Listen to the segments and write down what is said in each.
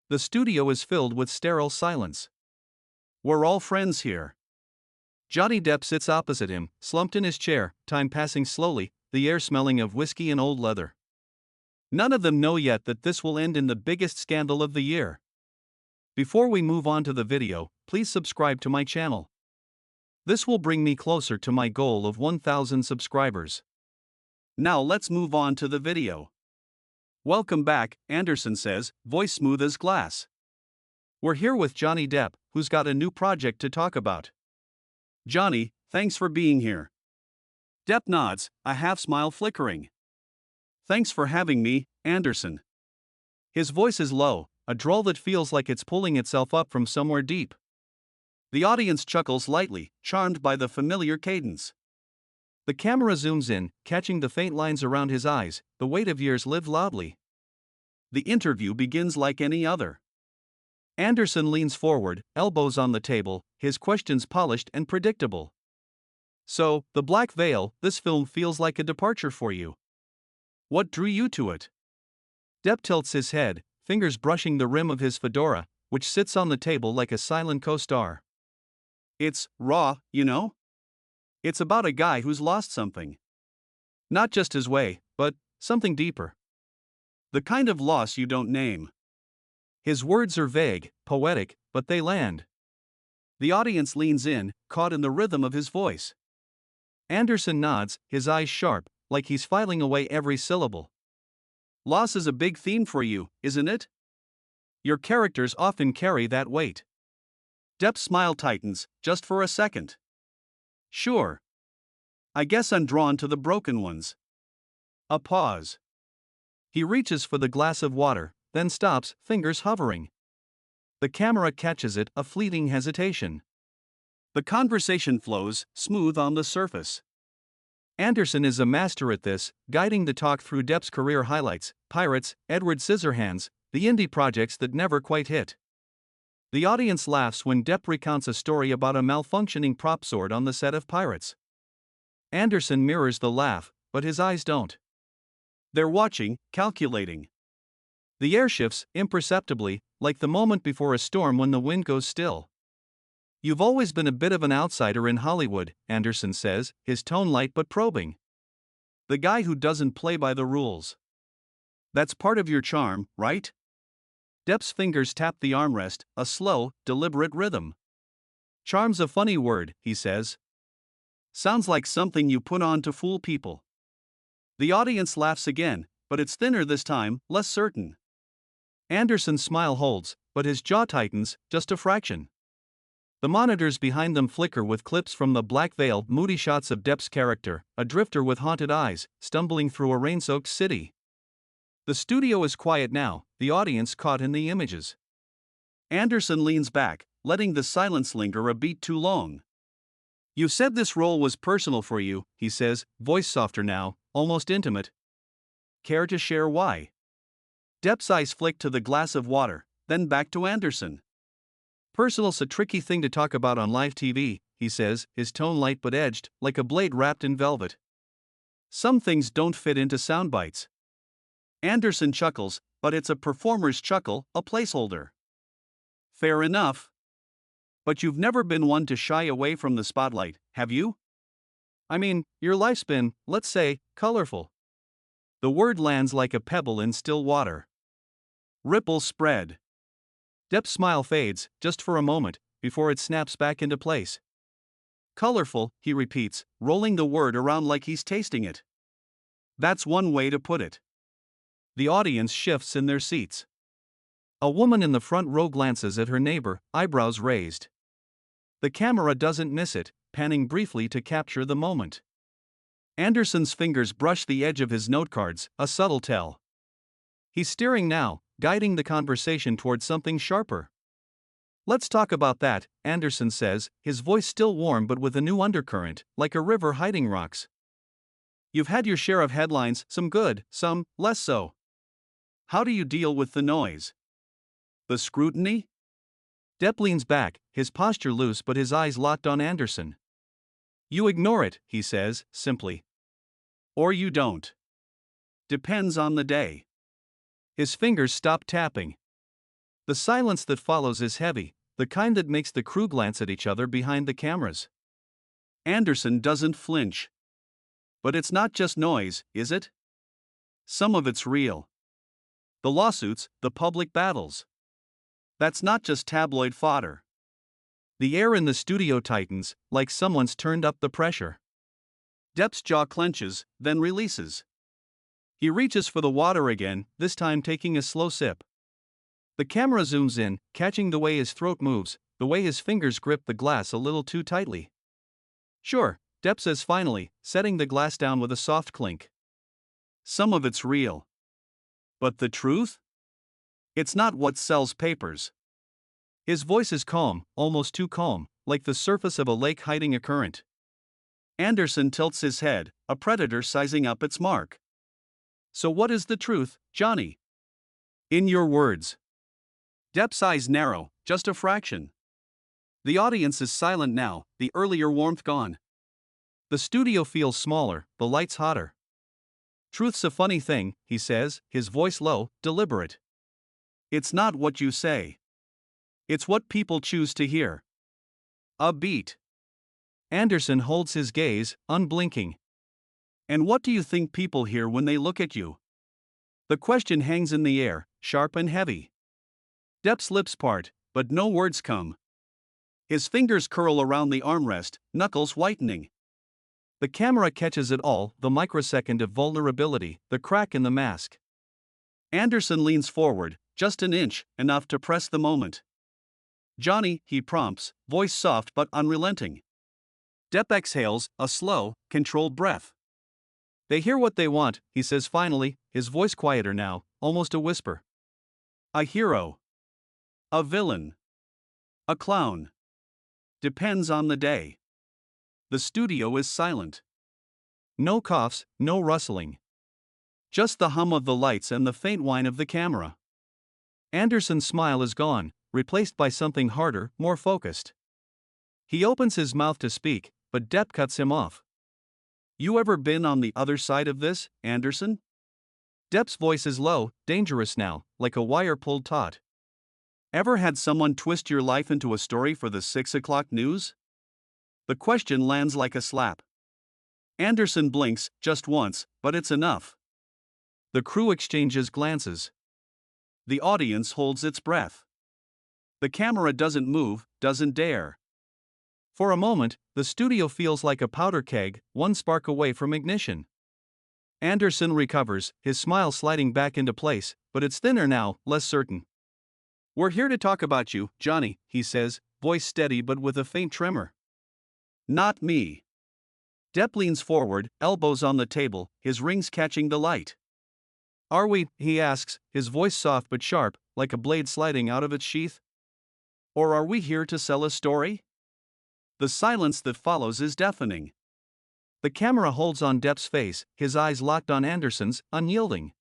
The studio is filled with sterile silence. We're all friends here. Johnny Depp sits opposite him, slumped in his chair, time passing slowly, the air smelling of whiskey and old leather. None of them know yet that this will end in the biggest scandal of the year. Before we move on to the video, please subscribe to my channel. This will bring me closer to my goal of 1,000 subscribers. Now let's move on to the video. Welcome back, Anderson says, voice smooth as glass. We're here with Johnny Depp, who's got a new project to talk about. Johnny, thanks for being here. Depp nods, a half smile flickering. Thanks for having me, Anderson. His voice is low, a drawl that feels like it's pulling itself up from somewhere deep. The audience chuckles lightly, charmed by the familiar cadence. The camera zooms in, catching the faint lines around his eyes, the weight of years lived loudly. The interview begins like any other. Anderson leans forward, elbows on the table, his questions polished and predictable. So, The Black Veil, this film feels like a departure for you. What drew you to it? Depp tilts his head, fingers brushing the rim of his fedora, which sits on the table like a silent co-star. It's raw, you know? It's about a guy who's lost something. Not just his way, but something deeper. The kind of loss you don't name. His words are vague, poetic, but they land. The audience leans in, caught in the rhythm of his voice. Anderson nods, his eyes sharp, like he's filing away every syllable. Loss is a big theme for you, isn't it? Your characters often carry that weight. Depp's smile tightens, just for a second. Sure. I guess I'm drawn to the broken ones. A pause. He reaches for the glass of water, then stops, fingers hovering. The camera catches it, a fleeting hesitation. The conversation flows, smooth on the surface. Anderson is a master at this, guiding the talk through Depp's career highlights, Pirates, Edward Scissorhands, the indie projects that never quite hit. The audience laughs when Depp recounts a story about a malfunctioning prop sword on the set of Pirates. Anderson mirrors the laugh, but his eyes don't. They're watching, calculating. The air shifts, imperceptibly, like the moment before a storm when the wind goes still. You've always been a bit of an outsider in Hollywood, Anderson says, his tone light but probing. The guy who doesn't play by the rules. That's part of your charm, right? Depp's fingers tap the armrest, a slow, deliberate rhythm. Charm's a funny word, he says. Sounds like something you put on to fool people. The audience laughs again, but it's thinner this time, less certain. Anderson's smile holds, but his jaw tightens, just a fraction. The monitors behind them flicker with clips from The Black Veil, moody shots of Depp's character, a drifter with haunted eyes, stumbling through a rain-soaked city. The studio is quiet now, the audience caught in the images. Anderson leans back, letting the silence linger a beat too long. You said this role was personal for you, he says, voice softer now, almost intimate. Care to share why? Depp's eyes flick to the glass of water, then back to Anderson. Personal's a tricky thing to talk about on live TV, he says, his tone light but edged, like a blade wrapped in velvet. Some things don't fit into sound bites. Anderson chuckles, but it's a performer's chuckle, a placeholder. Fair enough. But you've never been one to shy away from the spotlight, have you? I mean, your life's been, let's say, colorful. The word lands like a pebble in still water. Ripples spread. Depp's smile fades, just for a moment, before it snaps back into place. Colorful, he repeats, rolling the word around like he's tasting it. That's one way to put it. The audience shifts in their seats. A woman in the front row glances at her neighbor, eyebrows raised. The camera doesn't miss it, panning briefly to capture the moment. Anderson's fingers brush the edge of his notecards, a subtle tell. He's steering now, guiding the conversation towards something sharper. Let's talk about that, Anderson says, his voice still warm but with a new undercurrent, like a river hiding rocks. You've had your share of headlines, some good, some less so. How do you deal with the noise? The scrutiny? Depp leans back, his posture loose but his eyes locked on Anderson. You ignore it, he says, simply. Or you don't. Depends on the day. His fingers stop tapping. The silence that follows is heavy, the kind that makes the crew glance at each other behind the cameras. Anderson doesn't flinch. But it's not just noise, is it? Some of it's real. The lawsuits, the public battles. That's not just tabloid fodder. The air in the studio tightens, like someone's turned up the pressure. Depp's jaw clenches, then releases. He reaches for the water again, this time taking a slow sip. The camera zooms in, catching the way his throat moves, the way his fingers grip the glass a little too tightly. Sure, Depp says finally, setting the glass down with a soft clink. Some of it's real. But the truth? It's not what sells papers. His voice is calm, almost too calm, like the surface of a lake hiding a current. Anderson tilts his head, a predator sizing up its mark. So what is the truth, Johnny? In your words. Depp's eyes narrow, just a fraction. The audience is silent now, the earlier warmth gone. The studio feels smaller, the lights hotter. Truth's a funny thing, he says, his voice low, deliberate. It's not what you say. It's what people choose to hear. A beat. Anderson holds his gaze, unblinking. And what do you think people hear when they look at you? The question hangs in the air, sharp and heavy. Depp's lips part, but no words come. His fingers curl around the armrest, knuckles whitening. The camera catches it all, the microsecond of vulnerability, the crack in the mask. Anderson leans forward, just an inch, enough to press the moment. Johnny, he prompts, voice soft but unrelenting. Depp exhales, a slow, controlled breath. They hear what they want, he says finally, his voice quieter now, almost a whisper. A hero. A villain. A clown. Depends on the day. The studio is silent. No coughs, no rustling. Just the hum of the lights and the faint whine of the camera. Anderson's smile is gone, replaced by something harder, more focused. He opens his mouth to speak, but Depp cuts him off. You ever been on the other side of this, Anderson? Depp's voice is low, dangerous now, like a wire pulled taut. Ever had someone twist your life into a story for the 6 o'clock news? The question lands like a slap. Anderson blinks, just once, but it's enough. The crew exchanges glances. The audience holds its breath. The camera doesn't move, doesn't dare. For a moment, the studio feels like a powder keg, one spark away from ignition. Anderson recovers, his smile sliding back into place, but it's thinner now, less certain. We're here to talk about you, Johnny, he says, voice steady but with a faint tremor. Not me. Depp leans forward, elbows on the table, his rings catching the light. Are we, he asks, his voice soft but sharp, like a blade sliding out of its sheath? Or are we here to sell a story? The silence that follows is deafening. The camera holds on Depp's face, his eyes locked on Anderson's, unyielding.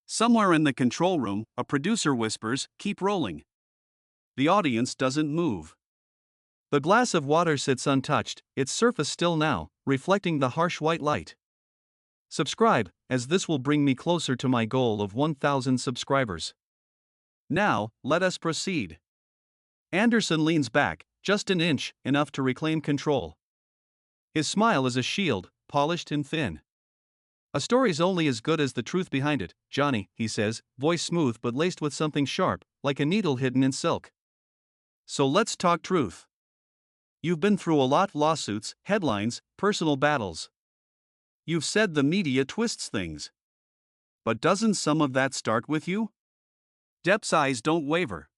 Somewhere in the control room, a producer whispers, keep rolling. The audience doesn't move. The glass of water sits untouched, its surface still now, reflecting the harsh white light. Subscribe, as this will bring me closer to my goal of 1,000 subscribers. Now, let us proceed. Anderson leans back, just an inch, enough to reclaim control. His smile is a shield, polished and thin. A story's only as good as the truth behind it, Johnny, he says, voice smooth but laced with something sharp, like a needle hidden in silk. So let's talk truth. You've been through a lot, lawsuits, headlines, personal battles. You've said the media twists things. But doesn't some of that start with you? Depp's eyes don't waver.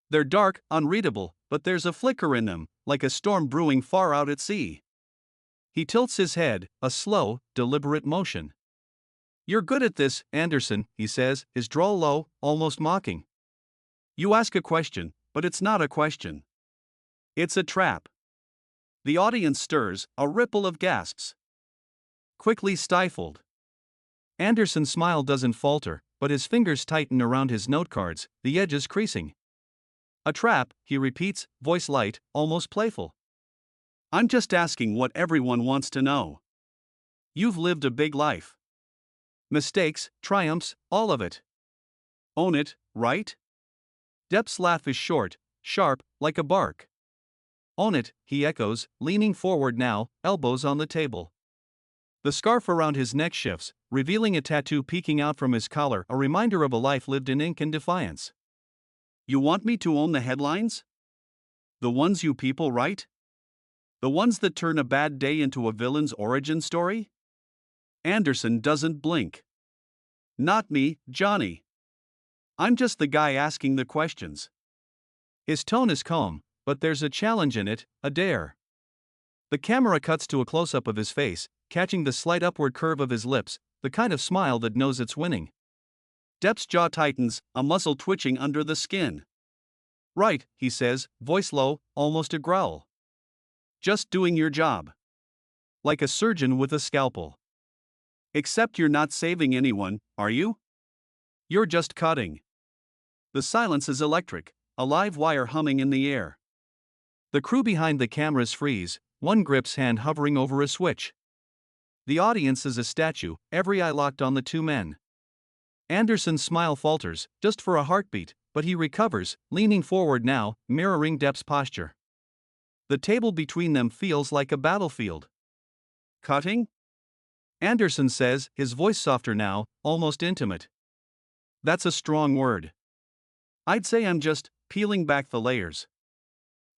They're dark, unreadable, but there's a flicker in them, like a storm brewing far out at sea. He tilts his head, a slow, deliberate motion. You're good at this, Anderson, he says, his drawl low, almost mocking. You ask a question, but it's not a question. It's a trap. The audience stirs, a ripple of gasps. Quickly stifled. Anderson's smile doesn't falter, but his fingers tighten around his note cards, the edges creasing. A trap, he repeats, voice light, almost playful. I'm just asking what everyone wants to know. You've lived a big life. Mistakes, triumphs, all of it. Own it, right? Depp's laugh is short, sharp, like a bark. Own it, he echoes, leaning forward now, elbows on the table. The scarf around his neck shifts, revealing a tattoo peeking out from his collar, a reminder of a life lived in ink and defiance. You want me to own the headlines? The ones you people write? The ones that turn a bad day into a villain's origin story? Anderson doesn't blink. Not me, Johnny. I'm just the guy asking the questions. His tone is calm, but there's a challenge in it, a dare. The camera cuts to a close-up of his face, catching the slight upward curve of his lips, the kind of smile that knows it's winning. Depp's jaw tightens, a muscle twitching under the skin. Right, he says, voice low, almost a growl. Just doing your job. Like a surgeon with a scalpel. Except you're not saving anyone, are you? You're just cutting. The silence is electric, a live wire humming in the air. The crew behind the cameras freeze, one grip's hand hovering over a switch. The audience is a statue, every eye locked on the two men. Anderson's smile falters, just for a heartbeat, but he recovers, leaning forward now, mirroring Depp's posture. The table between them feels like a battlefield. Cutting? Anderson says, his voice softer now, almost intimate. That's a strong word. I'd say I'm just peeling back the layers.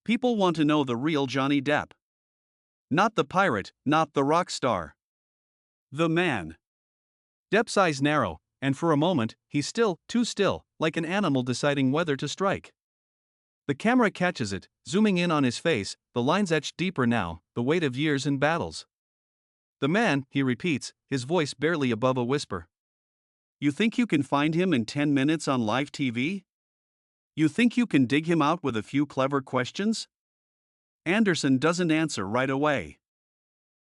People want to know the real Johnny Depp. Not the pirate, not the rock star. The man. Depp's eyes narrow, and for a moment, he's still, too still, like an animal deciding whether to strike. The camera catches it, zooming in on his face, the lines etched deeper now, the weight of years and battles. The man, he repeats, his voice barely above a whisper. You think you can find him in 10 minutes on live TV? You think you can dig him out with a few clever questions? Anderson doesn't answer right away.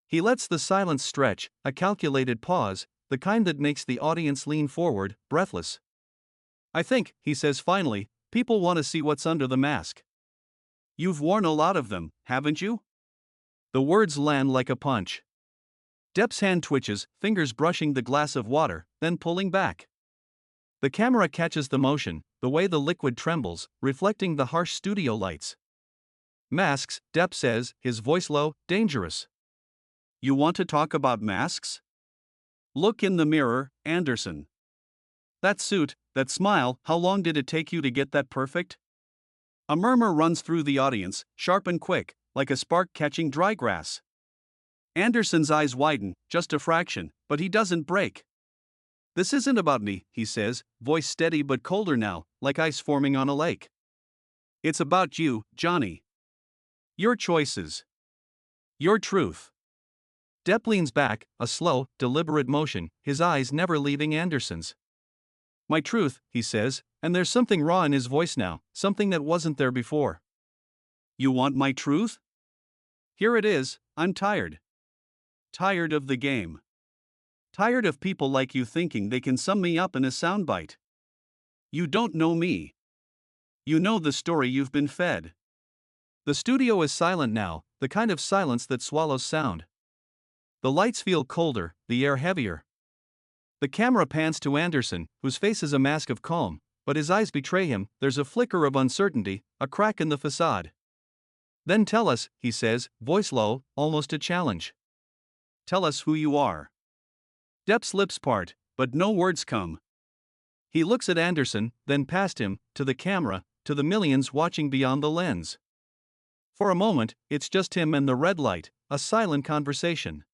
He lets the silence stretch, a calculated pause, the kind that makes the audience lean forward, breathless. I think, he says finally, people want to see what's under the mask. You've worn a lot of them, haven't you? The words land like a punch. Depp's hand twitches, fingers brushing the glass of water, then pulling back. The camera catches the motion, the way the liquid trembles, reflecting the harsh studio lights. Masks, Depp says, his voice low, dangerous. You want to talk about masks? Look in the mirror, Anderson. That suit, that smile, how long did it take you to get that perfect? A murmur runs through the audience, sharp and quick, like a spark catching dry grass. Anderson's eyes widen, just a fraction, but he doesn't break. This isn't about me, he says, voice steady but colder now, like ice forming on a lake. It's about you, Johnny. Your choices. Your truth. Depp leans back, a slow, deliberate motion, his eyes never leaving Anderson's. My truth, he says, and there's something raw in his voice now, something that wasn't there before. You want my truth? Here it is, I'm tired. Tired of the game. Tired of people like you thinking they can sum me up in a soundbite. You don't know me. You know the story you've been fed. The studio is silent now, the kind of silence that swallows sound. The lights feel colder, the air heavier. The camera pans to Anderson, whose face is a mask of calm, but his eyes betray him, there's a flicker of uncertainty, a crack in the facade. Then tell us, he says, voice low, almost a challenge. Tell us who you are. Depp's lips part, but no words come. He looks at Anderson, then past him, to the camera, to the millions watching beyond the lens. For a moment, it's just him and the red light, a silent conversation.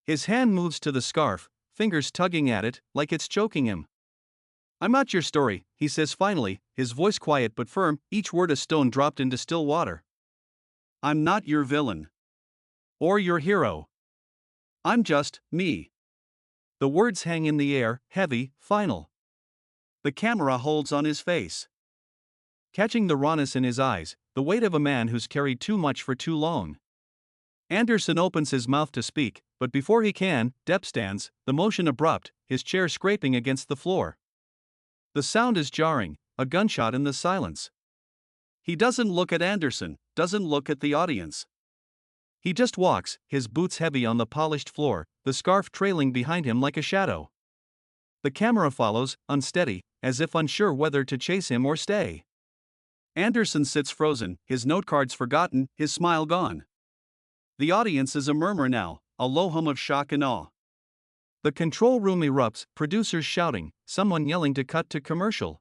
His hand moves to the scarf, fingers tugging at it, like it's choking him. I'm not your story, he says finally, his voice quiet but firm, each word a stone dropped into still water. I'm not your villain. Or your hero. I'm just me. The words hang in the air, heavy, final. The camera holds on his face. Catching the rawness in his eyes, the weight of a man who's carried too much for too long. Anderson opens his mouth to speak, but before he can, Depp stands, the motion abrupt, his chair scraping against the floor. The sound is jarring, a gunshot in the silence. He doesn't look at Anderson, doesn't look at the audience. He just walks, his boots heavy on the polished floor, the scarf trailing behind him like a shadow. The camera follows, unsteady, as if unsure whether to chase him or stay. Anderson sits frozen, his note cards forgotten, his smile gone. The audience is a murmur now, a low hum of shock and awe. The control room erupts, producers shouting, someone yelling to cut to commercial.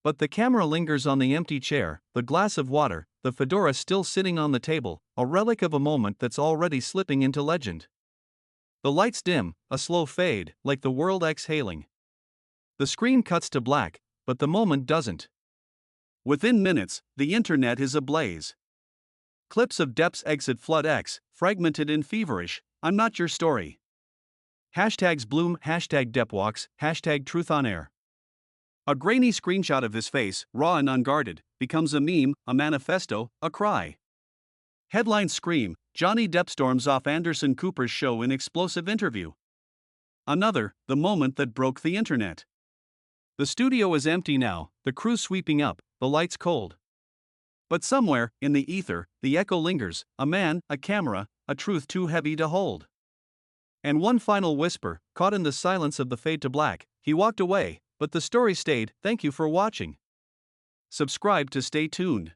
But the camera lingers on the empty chair, the glass of water, the fedora still sitting on the table, a relic of a moment that's already slipping into legend. The lights dim, a slow fade, like the world exhaling. The screen cuts to black, but the moment doesn't. Within minutes, the internet is ablaze. Clips of Depp's exit flood X, fragmented and feverish, "I'm not your story." Hashtags bloom, hashtag Depp walks, hashtag truth on air. A grainy screenshot of his face, raw and unguarded, becomes a meme, a manifesto, a cry. Headlines scream, Johnny Depp storms off Anderson Cooper's show in explosive interview. Another, the moment that broke the internet. The studio is empty now, the crew sweeping up, the lights cold. But somewhere, in the ether, the echo lingers, a man, a camera, a truth too heavy to hold. And one final whisper, caught in the silence of the fade to black, he walked away, but the story stayed. Thank you for watching. Subscribe to stay tuned.